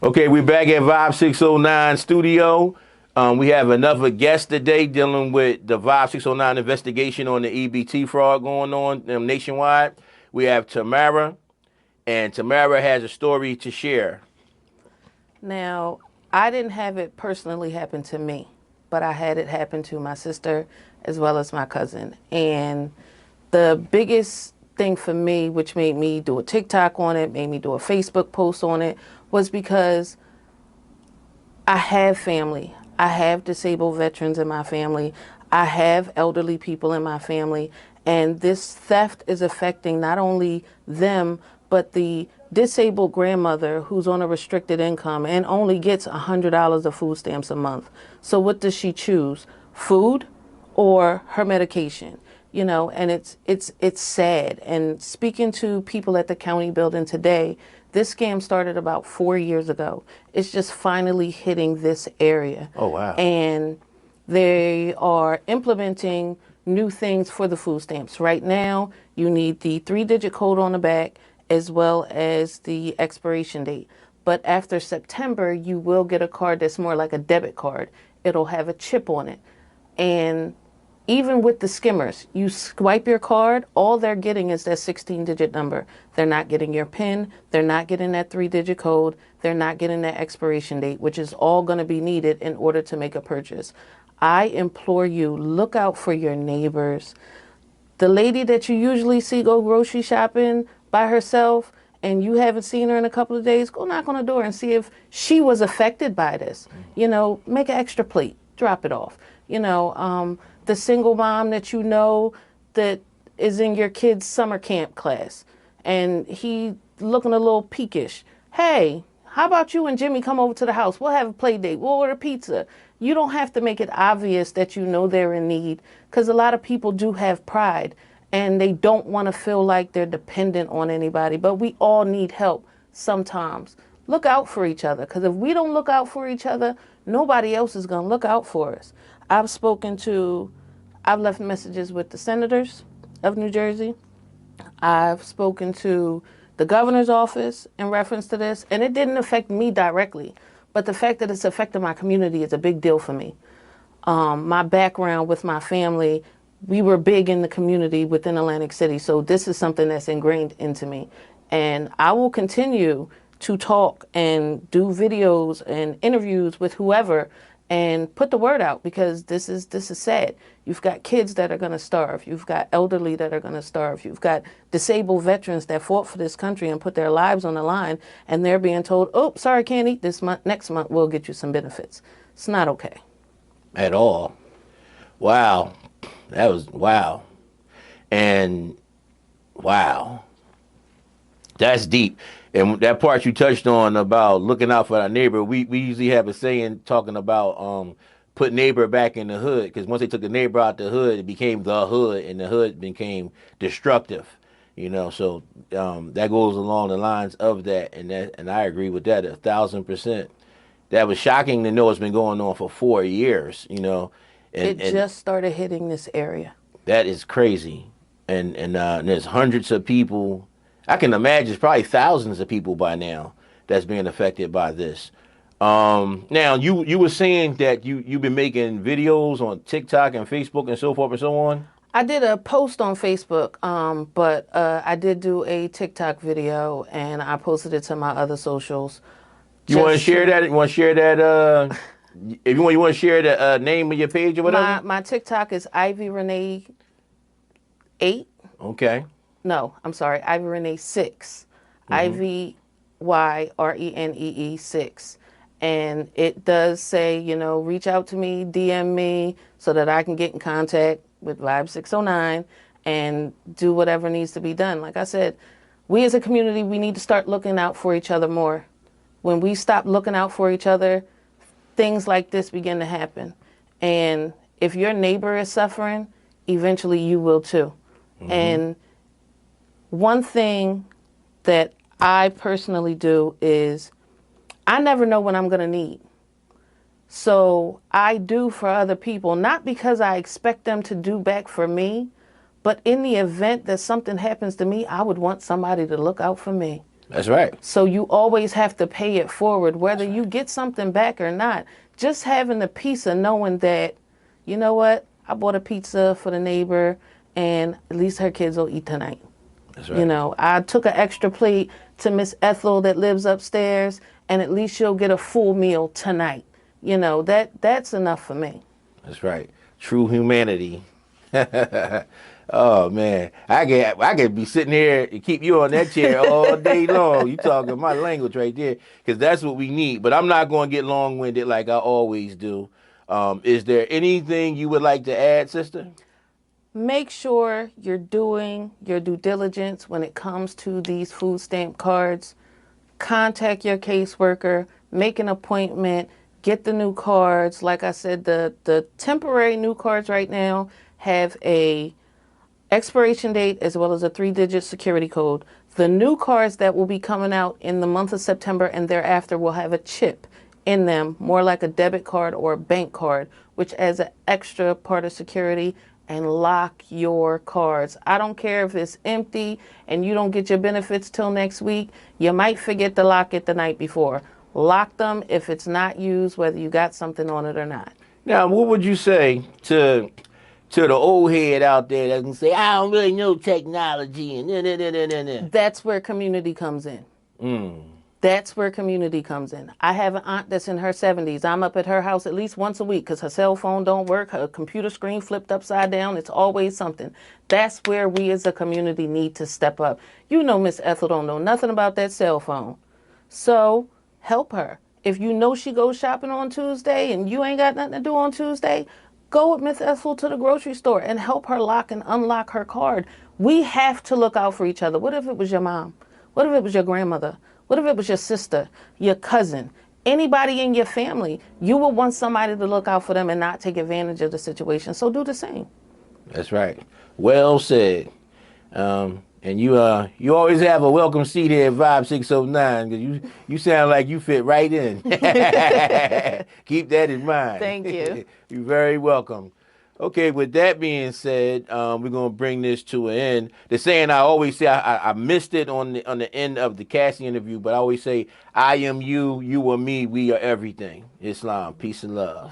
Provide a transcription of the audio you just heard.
Okay, we're back at Vibe609 studio. We have another guest today dealing with the Vibe609 investigation on the EBT fraud going on nationwide. We have Tamarra, and Tamarra has a story to share. Now, I didn't have it personally happen to me, but I had it happen to my sister as well as my cousin. And the biggest thing for me, which made me do a TikTok on it, made me do a Facebook post on it, was because I have family. I have disabled veterans in my family. I have elderly people in my family. And this theft is affecting not only them, but the disabled grandmother who's on a restricted income and only gets $100 of food stamps a month. So what does she choose? Food or her medication? You know, and it's sad. And speaking to people at the county building today, this scam started about 4 years ago. It's just finally hitting this area. Oh, wow. And they are implementing new things for the food stamps. Right now, you need the 3-digit code on the back as well as the expiration date. But after September, you will get a card that's more like a debit card. It'll have a chip on it. And even with the skimmers, you swipe your card, all they're getting is that 16-digit number. They're not getting your PIN, they're not getting that 3-digit code, they're not getting that expiration date, which is all going to be needed in order to make a purchase. I implore you, look out for your neighbors. The lady that you usually see go grocery shopping by herself and you haven't seen her in a couple of days, go knock on the door and see if she was affected by this. You know, make an extra plate, drop it off. You know, the single mom that you know that is in your kid's summer camp class and he looking a little peakish. Hey, how about you and Jimmy come over to the house? We'll have a play date. We'll order pizza. You don't have to make it obvious that you know they're in need, because a lot of people do have pride and they don't want to feel like they're dependent on anybody. But we all need help sometimes. Look out for each other, because if we don't look out for each other, nobody else is going to look out for us. I've left messages with the senators of New Jersey. I've spoken to the governor's office in reference to this, and it didn't affect me directly, but the fact that it's affecting my community is a big deal for me. My background with my family, we were big in the community within Atlantic City, so this is something that's ingrained into me. And I will continue to talk and do videos and interviews with whoever and put the word out, because this is sad. You've got kids that are going to starve. You've got elderly that are going to starve. You've got disabled veterans that fought for this country and put their lives on the line, and they're being told, oh, sorry, can't eat this month. Next month, we'll get you some benefits. It's not okay. At all. Wow. That was wow. And wow. That's deep. And that part you touched on about looking out for our neighbor, we usually have a saying talking about put neighbor back in the hood, because once they took the neighbor out the hood, it became the hood, and the hood became destructive. You know, so that goes along the lines of that, and I agree with that 1,000%. That was shocking to know it's been going on for 4 years. You know, It just started hitting this area. that is crazy, and there's hundreds of people. I can imagine it's probably thousands of people by now that's being affected by this. Now you were saying that you've been making videos on TikTok and Facebook and so forth and so on. I did a post on Facebook, but I did do a TikTok video and I posted it to my other socials. You want to share that? You want to share that? If you want to share the name of your page or whatever. My TikTok is Ivy Renee 8. Okay. No, I'm sorry, Ivy Renee 6. IVYRENEE 6. And it does say, you know, reach out to me, DM me, so that I can get in contact with Vibe609 and do whatever needs to be done. Like I said, we as a community, we need to start looking out for each other more. When we stop looking out for each other, things like this begin to happen. And if your neighbor is suffering, eventually you will too. And one thing that I personally do is I never know what I'm going to need. So I do for other people, not because I expect them to do back for me, but in the event that something happens to me, I would want somebody to look out for me. That's right. So you always have to pay it forward, whether you get something back or not. Just having the peace of knowing that, you know what, I bought a pizza for the neighbor and at least her kids will eat tonight. That's You right. know, I took an extra plate to Miss Ethel that lives upstairs and at least she'll get a full meal tonight. You know, that's enough for me. That's right. True humanity. Oh man, I could be sitting here and keep you on that chair all day long. You talking my language right there, because that's what we need. But I'm not going to get long winded like I always do. Is there anything you would like to add, sister? Make sure you're doing your due diligence when it comes to these food stamp cards. Contact your caseworker, make an appointment, get the new cards. Like I said, the temporary new cards right now have a expiration date as well as a 3-digit security code. The new cards that will be coming out in the month of September and thereafter will have a chip in them, more like a debit card or a bank card, which adds an extra part of security. And lock your cards. I don't care if it's empty and you don't get your benefits till next week. You might forget to lock it the night before. Lock them if it's not used, whether you got something on it or not. Now, what would you say to the old head out there that can say, I don't really know technology and nah. That's where community comes in. That's where community comes in. I have an aunt that's in her 70s. I'm up at her house at least once a week because her cell phone don't work, her computer screen flipped upside down. It's always something. That's where we as a community need to step up. You know Miss Ethel don't know nothing about that cell phone. So help her. If you know she goes shopping on Tuesday and you ain't got nothing to do on Tuesday, go with Miss Ethel to the grocery store and help her lock and unlock her card. We have to look out for each other. What if it was your mom? What if it was your grandmother? What if it was your sister, your cousin, anybody in your family? You would want somebody to look out for them and not take advantage of the situation. So do the same. That's right. Well said. And you always have a welcome seat here at Vibe609 because you sound like you fit right in. Keep that in mind. Thank you. You're very welcome. Okay, with that being said, we're gonna bring this to an end. The saying I always say, I missed it on the end of the Cassie interview, but I always say, I am you, you are me, we are everything. Islam, peace and love.